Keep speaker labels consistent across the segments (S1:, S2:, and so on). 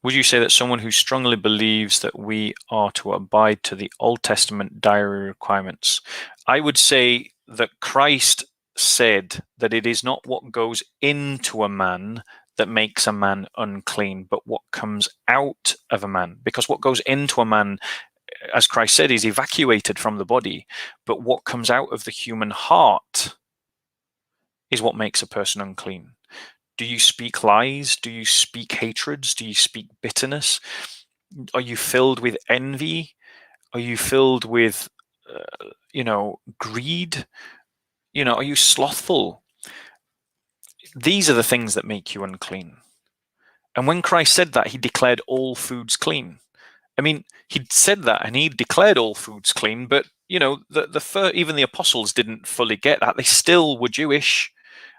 S1: Would you say that someone who strongly believes that we are to abide to the Old Testament dietary requirements? I would say that Christ said that it is not what goes into a man that makes a man unclean, but what comes out of a man. Because what goes into a man, as Christ said, is evacuated from the body, but what comes out of the human heart is what makes a person unclean. Do you speak lies? Do you speak hatreds? Do you speak bitterness? Are you filled with envy? Are you filled with, greed? Are you slothful? These are the things that make you unclean. And when Christ said that, he declared all foods clean. I mean, he said that and he declared all foods clean, but even the apostles didn't fully get that. They still were Jewish.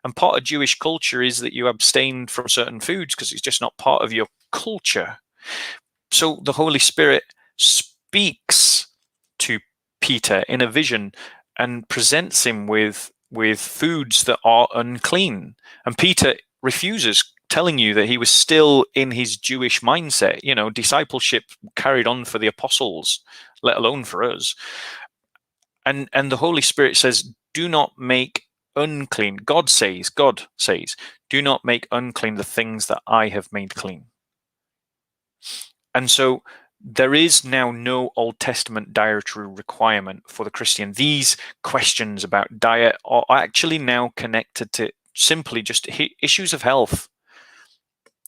S1: And part of Jewish culture is that you abstain from certain foods because it's just not part of your culture. So the Holy Spirit speaks to Peter in a vision and presents him with foods that are unclean. And Peter refuses, telling you that he was still in his Jewish mindset. Discipleship carried on for the apostles, let alone for us. And the Holy Spirit says, do not make unclean. God says, do not make unclean the things that I have made clean. And so there is now no Old Testament dietary requirement for the Christian. These questions about diet are actually now connected to simply just issues of health,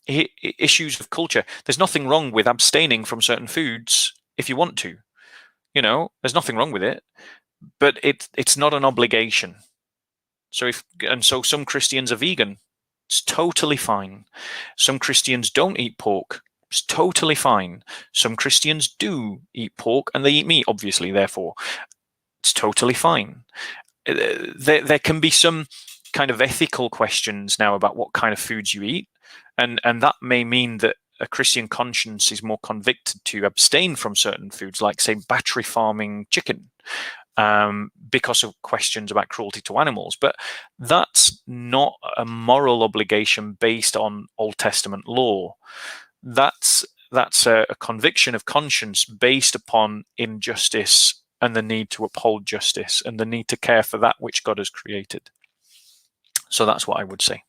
S1: issues of culture. There's nothing wrong with abstaining from certain foods if you want to. There's nothing wrong with it, but it's not an obligation. So some Christians are vegan. It's totally fine. Some Christians don't eat pork. It's totally fine. Some Christians do eat pork and they eat meat, obviously, therefore. It's totally fine. There can be some kind of ethical questions now about what kind of foods you eat. And that may mean that a Christian conscience is more convicted to abstain from certain foods, like, say, battery farming chicken. Because of questions about cruelty to animals. But that's not a moral obligation based on Old Testament law. That's a conviction of conscience based upon injustice and the need to uphold justice and the need to care for that which God has created. So that's what I would say.